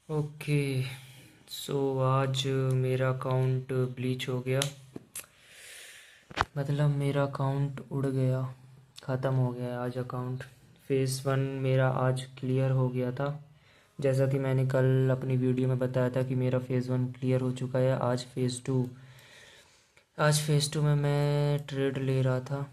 Okay. सो आज मेरा account bleach हो गया। मतलब मेरा अकाउंट उड़ गया, ख़त्म हो गया आज अकाउंट। फेज़ 1 मेरा आज क्लियर हो गया था। जैसा कि मैंने कल अपनी वीडियो में बताया था कि मेरा फेज़ 1 क्लियर हो चुका है। आज फेज़ 2 में मैं ट्रेड ले रहा था।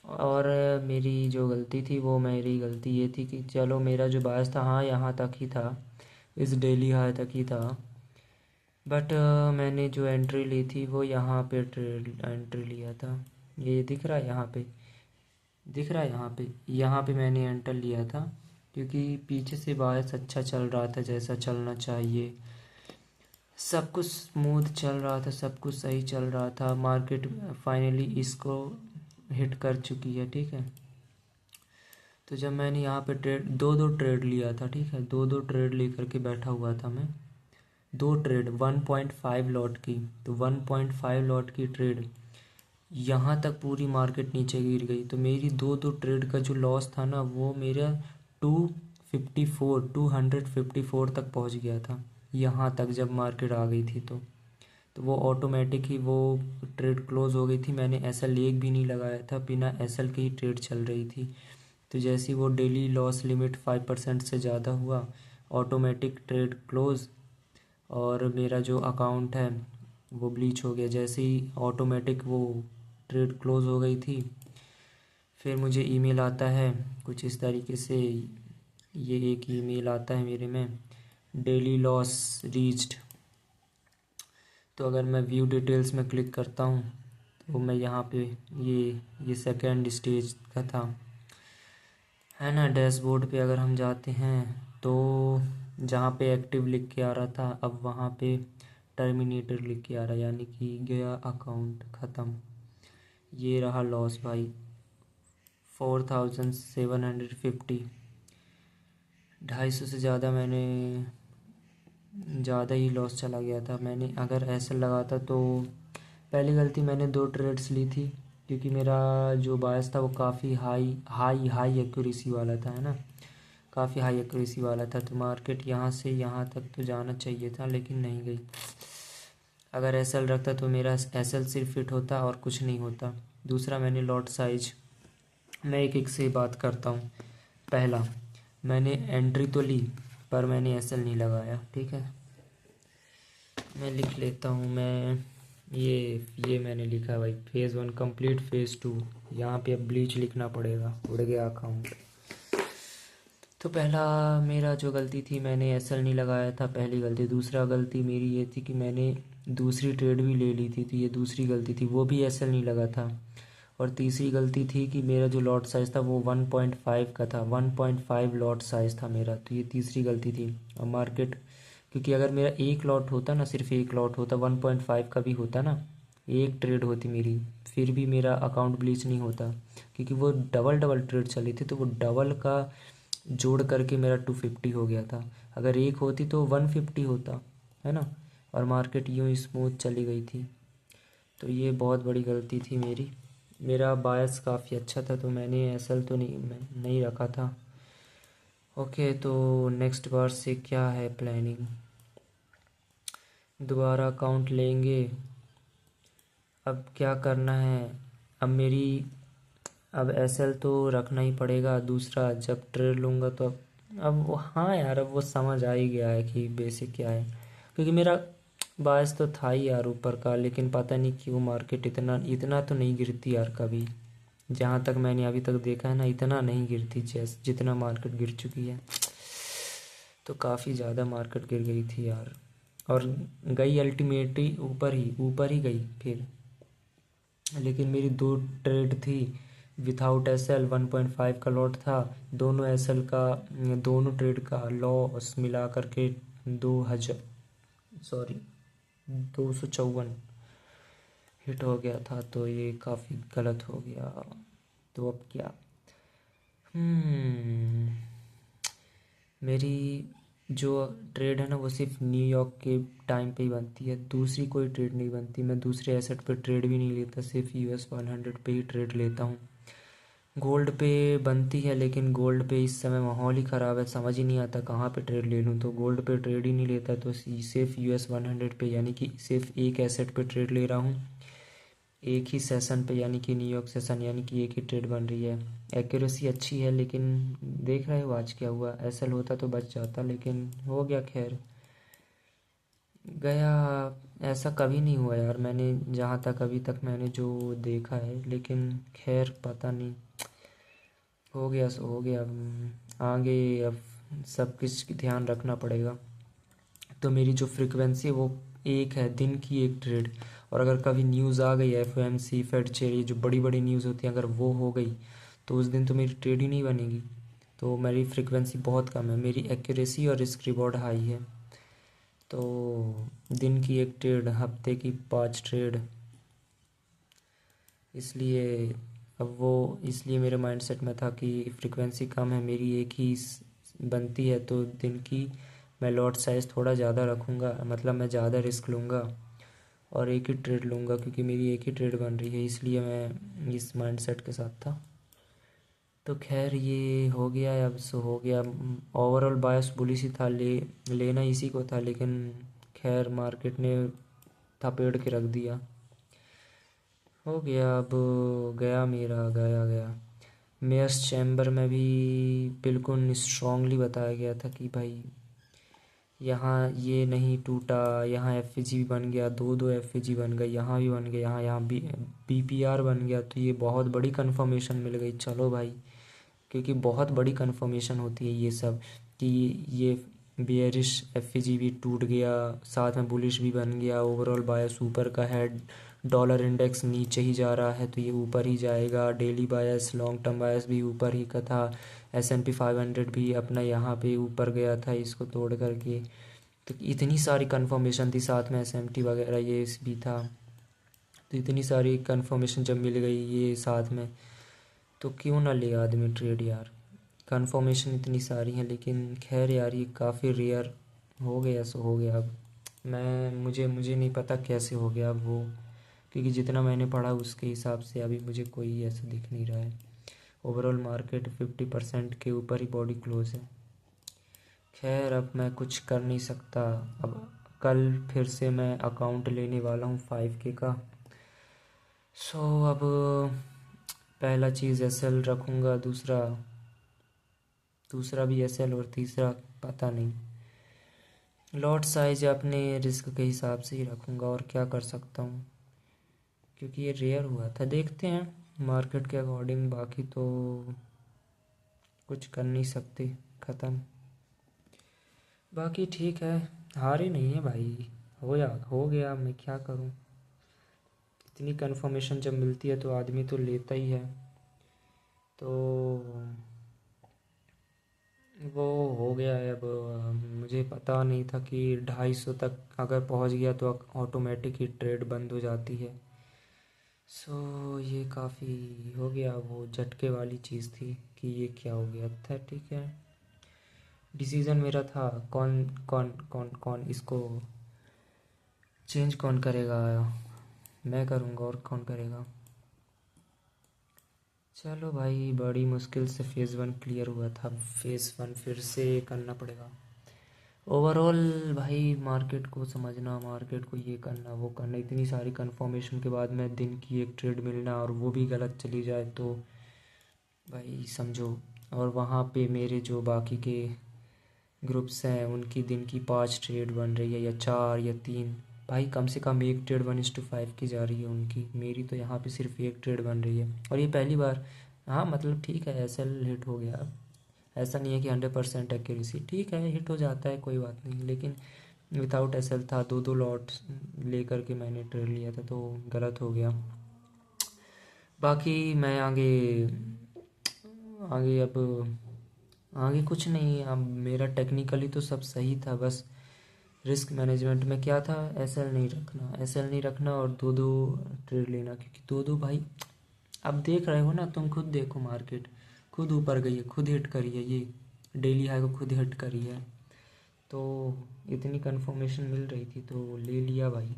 और मेरी जो गलती थी वो मेरी गलती ये थी कि चलो मेरा जो बायस था, हाँ यहाँ तक ही था, इस डेली हाई तक ही था। बट मैंने जो एंट्री ली थी वो यहाँ पे एंट्री लिया था। ये दिख रहा है यहाँ पे, दिख रहा है यहाँ पे मैंने एंटर लिया था। क्योंकि पीछे से बायस अच्छा चल रहा था, जैसा चलना चाहिए। सब कुछ स्मूथ चल रहा था, सब कुछ सही चल रहा था। मार्केट फाइनली इसको हिट कर चुकी है, ठीक है। तो जब मैंने यहाँ पे ट्रेड दो दो ट्रेड लिया था, ठीक है, दो दो ट्रेड लेकर के बैठा हुआ था मैं। दो ट्रेड 1.5 लॉट की, तो 1.5 लॉट की ट्रेड यहाँ तक पूरी मार्केट नीचे गिर गई। तो मेरी दो दो ट्रेड का जो लॉस था ना, वो मेरा 254 तक पहुँच गया था। यहाँ तक जब मार्केट आ गई थी तो वो ऑटोमेटिक ही वो ट्रेड क्लोज हो गई थी। मैंने एसएल एक भी नहीं लगाया था, बिना एसएल के ही ट्रेड चल रही थी। तो जैसे ही वो डेली लॉस लिमिट 5% से ज़्यादा हुआ, ऑटोमेटिक ट्रेड क्लोज, और मेरा जो अकाउंट है वो ब्लीच हो गया। जैसे ही ऑटोमेटिक वो ट्रेड क्लोज हो गई थी, फिर मुझे ईमेल आता है कुछ इस तरीके से। ये एक ईमेल आता है मेरे में, डेली लॉस रीच्ड। तो अगर मैं व्यू डिटेल्स में क्लिक करता हूँ तो मैं यहाँ पे ये सेकेंड स्टेज का था, है ना। डैशबोर्ड पे अगर हम जाते हैं तो जहाँ पे एक्टिव लिख के आ रहा था, अब वहाँ पे टर्मिनेटर लिख के आ रहा है, यानी कि गया अकाउंट, ख़त्म। ये रहा लॉस भाई, 4750। 250 से ज़्यादा मैंने, ज़्यादा ही लॉस चला गया था। मैंने अगर ऐसा लगाता तो, पहली गलती मैंने दो ट्रेड्स ली थी, क्योंकि मेरा जो बायस था वो काफ़ी हाई हाई हाई एक्यूरेसी वाला था, है ना। काफ़ी हाई एक्यूरेसी वाला था, तो मार्केट यहाँ से यहाँ तक तो जाना चाहिए था, लेकिन नहीं गई। अगर एसएल रखता तो मेरा एसएल सिर्फ फिट होता और कुछ नहीं होता। दूसरा, मैंने लॉट साइज, मैं एक एक से बात करता हूँ। पहला, मैंने एंट्री तो ली पर मैंने एसएल नहीं लगाया, ठीक है। मैं लिख लेता हूँ। ये मैंने लिखा भाई, फेज़ 1 कंप्लीट, फेज़ 2 यहाँ पे अब ब्लीच लिखना पड़ेगा, उड़ गया अकाउंट। तो पहला मेरा जो गलती थी, मैंने एसएल नहीं लगाया था, पहली गलती। दूसरा गलती मेरी ये थी कि मैंने दूसरी ट्रेड भी ले ली थी, तो ये दूसरी गलती थी, वो भी एसएल नहीं लगा था। और तीसरी गलती थी कि मेरा जो लॉट साइज़ था वो 1.5 का था, 1.5 लॉट साइज़ था मेरा, तो ये तीसरी गलती थी। और मार्केट, क्योंकि अगर मेरा एक लॉट होता ना, सिर्फ एक लॉट होता, 1.5 का भी होता ना, एक ट्रेड होती मेरी, फिर भी मेरा अकाउंट ब्लीच नहीं होता। क्योंकि वो डबल डबल ट्रेड चली थी, तो वो डबल का जोड़ करके मेरा 250 हो गया था। अगर एक होती तो 150 होता, है ना। और मार्केट यूँ ही स्मूथ चली गई थी। तो ये बहुत बड़ी गलती थी मेरी। मेरा बायस काफ़ी अच्छा था, तो मैंने एसएल तो नहीं रखा था। ओके, तो नेक्स्ट बार से क्या है प्लानिंग, दोबारा अकाउंट लेंगे। अब क्या करना है, अब मेरी, अब एसएल तो रखना ही पड़ेगा। दूसरा, जब ट्रेड लूँगा तो अब वो, हाँ यार, अब वो समझ आ ही गया है कि बेसिक क्या है। क्योंकि मेरा बायस तो था ही यार ऊपर का, लेकिन पता नहीं क्यों मार्केट इतना इतना तो नहीं गिरती यार कभी। जहाँ तक मैंने अभी तक देखा है ना, इतना नहीं गिरती जितना मार्केट गिर चुकी है। तो काफ़ी ज़्यादा मार्केट गिर गई थी यार। और गई अल्टीमेटली ऊपर ही गई फिर। लेकिन मेरी दो ट्रेड थी विथआउट एसएल, 1.5 का लॉट था। दोनों एसएल का, दोनों ट्रेड का लॉस मिला करके 2000, सॉरी, 254 हिट हो गया था। तो ये काफ़ी गलत हो गया। तो अब क्या, हम्म मेरी जो ट्रेड है ना, वो सिर्फ न्यूयॉर्क के टाइम पे ही बनती है, दूसरी कोई ट्रेड नहीं बनती। मैं दूसरे एसेट पे ट्रेड भी नहीं लेता, सिर्फ US 100 पे ही ट्रेड लेता हूँ। गोल्ड पे बनती है, लेकिन गोल्ड पे इस समय माहौल ही ख़राब है, समझ ही नहीं आता कहाँ पे ट्रेड ले लूँ। तो गोल्ड पे ट्रेड ही नहीं लेता, तो सिर्फ US 100 पे, यानी कि सिर्फ एक एसेट पे ट्रेड ले रहा हूँ, एक ही सेशन पे, यानी कि न्यूयॉर्क सेशन, यानी कि एक ही ट्रेड बन रही है। एक्यूरेसी अच्छी है, लेकिन देख रहे हो आज क्या हुआ। एसएल होता तो बच जाता, लेकिन हो गया। खैर गया। ऐसा कभी नहीं हुआ यार, मैंने जहाँ तक अभी तक मैंने जो देखा है, लेकिन खैर पता नहीं। हो गया सो हो गया। आगे अब सब कुछ ध्यान रखना पड़ेगा। तो मेरी जो फ्रिक्वेंसी है वो एक है, दिन की एक ट्रेड। और अगर कभी न्यूज़ आ गई, FOMC फेड चेयर, ये जो बड़ी बड़ी न्यूज़ होती है, अगर वो हो गई तो उस दिन तो मेरी ट्रेड ही नहीं बनेगी। तो मेरी फ्रिक्वेंसी बहुत कम है, मेरी एक्यूरेसी और रिस्क रिवॉर्ड हाई है। तो दिन की एक ट्रेड, हफ्ते की 5 ट्रेड, इसलिए अब वो, इसलिए मेरे माइंडसेट में था कि फ्रिक्वेंसी कम है मेरी, एक ही बनती है, तो दिन की मैं लॉट साइज़ थोड़ा ज़्यादा रखूँगा, मतलब मैं ज़्यादा रिस्क लूँगा और एक ही ट्रेड लूँगा, क्योंकि मेरी एक ही ट्रेड बन रही है, इसलिए मैं इस माइंडसेट के साथ था। तो खैर ये हो गया है, अब सो हो गया। ओवरऑल बायस बुलिश ही था, लेना इसी को था, लेकिन खैर मार्केट ने थपेड़ के रख दिया। हो गया अब, गया मेरा, गया गया। मेयर्स चैम्बर में भी बिल्कुल स्ट्रांगली बताया गया था कि भाई यहाँ ये नहीं टूटा, यहाँ एफ भी बन गया, दो दो एफ बन गई, यहाँ भी बन गया, यहाँ यहाँ BPR बन गया, तो ये बहुत बड़ी कंफर्मेशन मिल गई। चलो भाई, क्योंकि बहुत बड़ी कंफर्मेशन होती है ये सब, कि ये बेयरिश एफ भी टूट गया, साथ में बुलिश भी बन गया, ओवरऑल बायस ऊपर का है, डॉलर इंडेक्स नीचे ही जा रहा है तो ये ऊपर ही जाएगा, डेली बायस लॉन्ग टर्म बायस भी ऊपर ही का था, S&P 500 भी अपना यहाँ पे ऊपर गया था इसको तोड़ करके। तो इतनी सारी कंफर्मेशन थी, साथ में SMT वगैरह ये भी था। तो इतनी सारी कंफर्मेशन जब मिल गई ये साथ में, तो क्यों ना ले आदमी ट्रेड यार। कंफर्मेशन इतनी सारी हैं, लेकिन खैर यार ये काफ़ी रेयर हो गया, सो हो गया। अब मुझे नहीं पता कैसे हो गया अब वो, क्योंकि जितना मैंने पढ़ा उसके हिसाब से अभी मुझे कोई ऐसा दिख नहीं रहा है। ओवरऑल मार्केट 50% के ऊपर ही बॉडी क्लोज है। खैर अब मैं कुछ कर नहीं सकता। अब कल फिर से मैं अकाउंट लेने वाला हूँ 5K का। सो अब पहला चीज़ SL रखूँगा, दूसरा दूसरा भी SL, और तीसरा पता नहीं। लॉट साइज अपने रिस्क के हिसाब से ही रखूँगा, और क्या कर सकता हूँ, क्योंकि ये रेयर हुआ था। देखते हैं मार्केट के अकॉर्डिंग, बाकी तो कुछ कर नहीं सकते, ख़त्म। बाकी ठीक है, हार ही नहीं है भाई, हो गया, मैं क्या करूं। इतनी कंफर्मेशन जब मिलती है तो आदमी तो लेता ही है। तो वो हो गया है अब। मुझे पता नहीं था कि 250 तक अगर पहुंच गया तो ऑटोमेटिक ही ट्रेड बंद हो जाती है। सो ये काफ़ी हो गया, वो झटके वाली चीज़ थी कि ये क्या हो गया था। ठीक है, डिसीज़न मेरा था, कौन कौन कौन कौन इसको चेंज कौन करेगा, मैं करूँगा और कौन करेगा। चलो भाई, बड़ी मुश्किल से फेज़ 1 क्लियर हुआ था, फेज़ 1 फिर से करना पड़ेगा। ओवरऑल भाई मार्केट को समझना, मार्केट को ये करना वो करना, इतनी सारी कंफर्मेशन के बाद में दिन की एक ट्रेड मिलना और वो भी गलत चली जाए, तो भाई समझो। और वहाँ पे मेरे जो बाकी के ग्रुप्स हैं उनकी दिन की 5 ट्रेड बन रही है, या 4 या 3। भाई कम से कम एक ट्रेड 1:5 की जा रही है उनकी, मेरी तो यहाँ पे सिर्फ एक ट्रेड बन रही है, और ये पहली बार। हाँ मतलब ठीक है, SL हिट हो गया। ऐसा नहीं है कि 100% एक्यूरेसी, ठीक है हिट हो जाता है, कोई बात नहीं, लेकिन विदाउट SL था, दो दो लॉट ले करके मैंने ट्रेड लिया था, तो गलत हो गया। बाकी मैं आगे आगे अब आगे कुछ नहीं, अब मेरा टेक्निकली तो सब सही था, बस रिस्क मैनेजमेंट में क्या था, SL नहीं रखना और दो दो ट्रेड लेना, क्योंकि दो दो भाई, अब देख रहे हो ना, तुम खुद देखो, मार्केट खुद ऊपर गई है, खुद हिट करी है, ये डेली हाई को खुद हिट करी है, तो इतनी कंफर्मेशन मिल रही थी तो ले लिया भाई।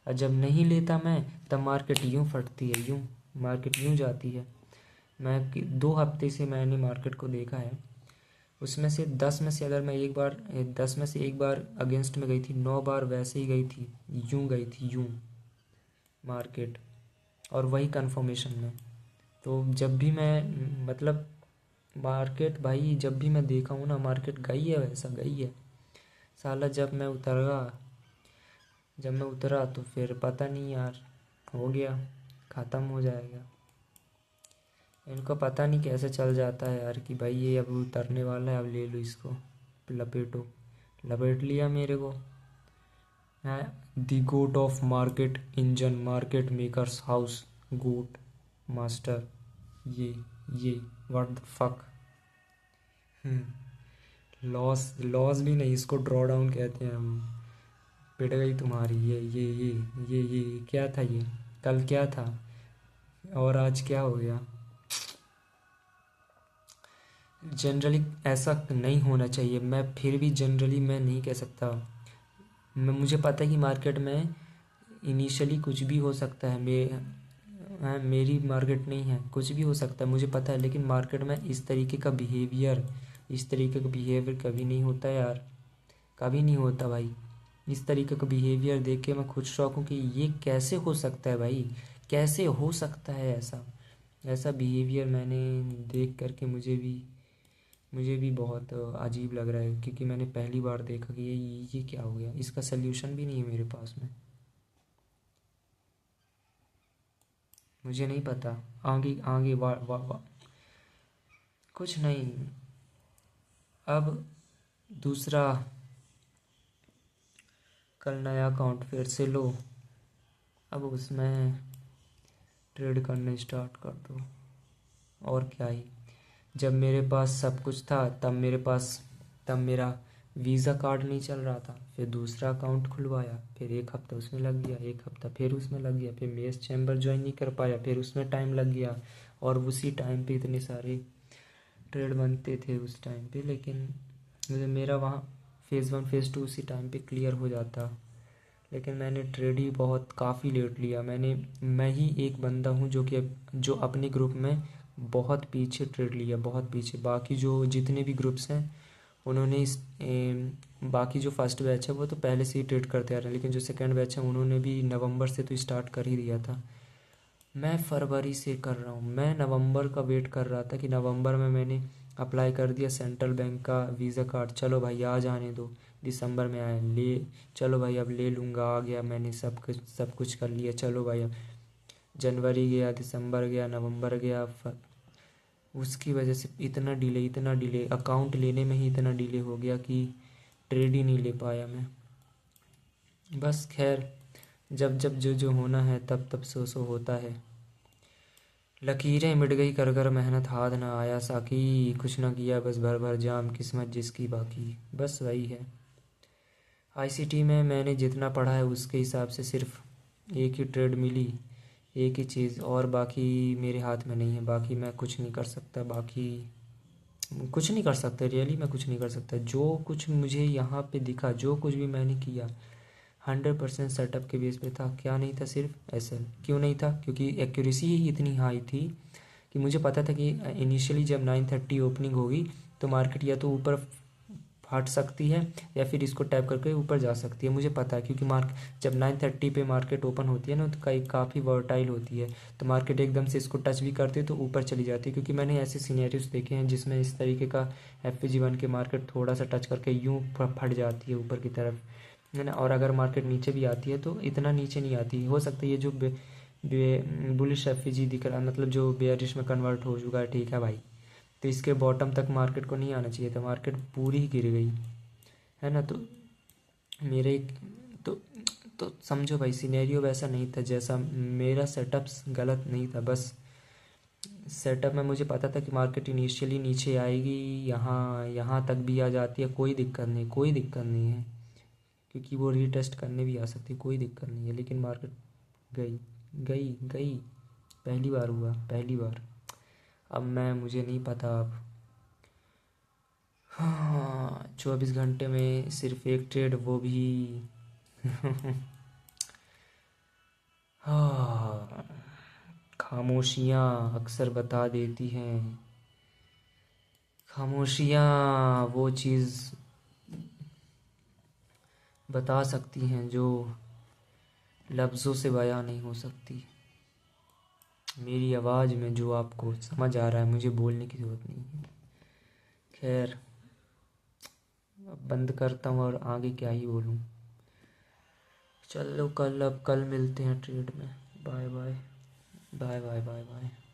और जब नहीं लेता मैं, तब मार्केट यूं फटती है, यूं मार्केट यूं जाती है। दो हफ्ते से मैंने मार्केट को देखा है, उसमें से 10 में से अगर मैं एक बार 10 में से एक बार अगेंस्ट में गई थी, 9 बार वैसे ही गई थी, यूं गई थी यूं मार्केट, और वही कंफर्मेशन में। तो जब भी मैं मतलब मार्केट भाई, जब भी मैं देखा हूँ ना मार्केट गई है, वैसा गई है साला। जब मैं उतरा तो फिर पता नहीं यार, हो गया, ख़त्म हो जाएगा। इनको पता नहीं कैसे चल जाता है यार कि भाई ये अब उतरने वाला है, अब ले लो इसको, लपेटो। लपेट लिया मेरे को है। The goat of market engine, market makers house, goat master, ये what the fuck. Loss loss भी नहीं, इसको ड्रॉ डाउन कहते हैं हम। पिट गई तुम्हारी ये क्या था, ये कल क्या था और आज क्या हो गया। जनरली ऐसा नहीं होना चाहिए, मैं फिर भी जनरली मैं नहीं कह सकता। मुझे पता है कि मार्केट में इनिशियली कुछ भी हो सकता है, मेरी मार्केट नहीं है, कुछ भी हो सकता है मुझे पता है, लेकिन मार्केट में इस तरीके का बिहेवियर कभी नहीं होता यार, कभी नहीं होता भाई। इस तरीके का बिहेवियर देख के मैं खुद शौक हूँ कि ये कैसे हो सकता है भाई, कैसे हो सकता है ऐसा ऐसा बिहेवियर। मैंने देख करके मुझे भी बहुत अजीब लग रहा है, क्योंकि मैंने पहली बार देखा कि ये क्या हो गया। इसका सल्यूशन भी नहीं है मेरे पास में, मुझे नहीं पता। आगे आगे वा, वा, वा, कुछ नहीं। अब दूसरा, कल नया अकाउंट फिर से लो, अब उसमें ट्रेड करने स्टार्ट कर दो, और क्या ही। जब मेरे पास सब कुछ था तब मेरा वीज़ा कार्ड नहीं चल रहा था, फिर दूसरा अकाउंट खुलवाया, फिर एक हफ्ता उसमें लग गया, एक हफ्ता फिर उसमें लग गया, फिर मेस चैम्बर ज्वाइन नहीं कर पाया, फिर उसमें टाइम लग गया। और उसी टाइम पे इतने सारे ट्रेड बनते थे उस टाइम पे, लेकिन मेरा वहाँ फ़ेज़ 1 फ़ेज़ 2 उसी टाइम पे क्लियर हो जाता। लेकिन मैंने ट्रेड ही बहुत काफ़ी लेट लिया। मैं ही एक बंदा हूँ जो अपने ग्रुप में बहुत पीछे ट्रेड लिया, बहुत पीछे। बाकी जो जितने भी ग्रुप्स हैं उन्होंने बाकी जो फर्स्ट बैच है वो तो पहले से ही ट्रेड करते आ रहे हैं, लेकिन जो सेकंड बैच है उन्होंने भी नवंबर से तो स्टार्ट कर ही दिया था। मैं फरवरी से कर रहा हूँ, मैं नवंबर का वेट कर रहा था कि नवंबर में मैंने अप्लाई कर दिया सेंट्रल बैंक का वीज़ा कार्ड, चलो भाई आ जाने दो। दिसंबर में आया, ले चलो भाई अब ले लूँगा, आ गया, मैंने सब कुछ कर लिया, चलो भाई अब। जनवरी गया, दिसंबर गया, नवंबर गया, उसकी वजह से इतना डिले अकाउंट लेने में ही इतना डिले हो गया कि ट्रेड ही नहीं ले पाया मैं। बस खैर, जब जब जो जो होना है तब तब सो होता है। लकीरें मिट गई कर कर मेहनत हाथ ना आया साकी, कुछ ना किया बस भर भर जाम किस्मत जिसकी बाकी, बस वही है। आईसीटी में मैंने जितना पढ़ा है उसके हिसाब से सिर्फ एक ही ट्रेड मिली, एक ही चीज़, और बाकी मेरे हाथ में नहीं है। बाकी मैं कुछ नहीं कर सकता, बाकी कुछ नहीं कर सकता, रियली मैं कुछ नहीं कर सकता। जो कुछ मुझे यहाँ पे दिखा, जो कुछ भी मैंने किया 100% सेटअप के बेस पे था। क्या नहीं था, सिर्फ एसएल। क्यों नहीं था? क्योंकि एक्यूरेसी ही इतनी हाई थी कि मुझे पता था कि इनिशियली जब 9:30 ओपनिंग होगी तो मार्केट या तो ऊपर फट सकती है या फिर इसको टैप करके ऊपर जा सकती है, मुझे पता है। क्योंकि जब 9:30 पे मार्केट ओपन होती है ना तो काफ़ी वर्टाइल होती है, तो मार्केट एकदम से इसको टच भी करती है तो ऊपर चली जाती है। क्योंकि मैंने ऐसे सिनेरियोस देखे हैं जिसमें इस तरीके का FVG1 के मार्केट थोड़ा सा टच करके यूँ फट जाती है ऊपर की तरफ, है ना। और अगर मार्केट नीचे भी आती है तो इतना नीचे नहीं आती, हो सकता है ये जो बुलिश FVG दिख रहा है, मतलब जो बेयरिश में कन्वर्ट हो चुका है, ठीक है भाई, तो इसके बॉटम तक मार्केट को नहीं आना चाहिए था, मार्केट पूरी ही गिर गई, है ना। तो मेरे तो तो समझो भाई, सिनेरियो वैसा नहीं था, जैसा मेरा सेटअप्स गलत नहीं था। बस सेटअप में मुझे पता था कि मार्केट इनिशियली नीचे आएगी, यहाँ यहाँ तक भी आ जाती है, कोई दिक्कत नहीं, कोई दिक्कत नहीं है, क्योंकि वो रीटेस्ट करने भी आ सकती है, कोई दिक्कत नहीं है। लेकिन मार्केट गई गई गई, पहली बार हुआ, पहली बार। अब मुझे नहीं पता अब। हाँ, 24 घंटे में सिर्फ एक ट्रेड, वो भी हाँ, खामोशियाँ अक्सर बता देती हैं। खामोशियाँ वो चीज़ बता सकती हैं जो लफ्ज़ों से बयां नहीं हो सकती। मेरी आवाज़ में जो आपको समझ आ रहा है, मुझे बोलने की ज़रूरत नहीं है। खैर, अब बंद करता हूँ और आगे क्या ही बोलूँ। चलो अब कल मिलते हैं ट्रेड में। Bye bye bye bye bye bye.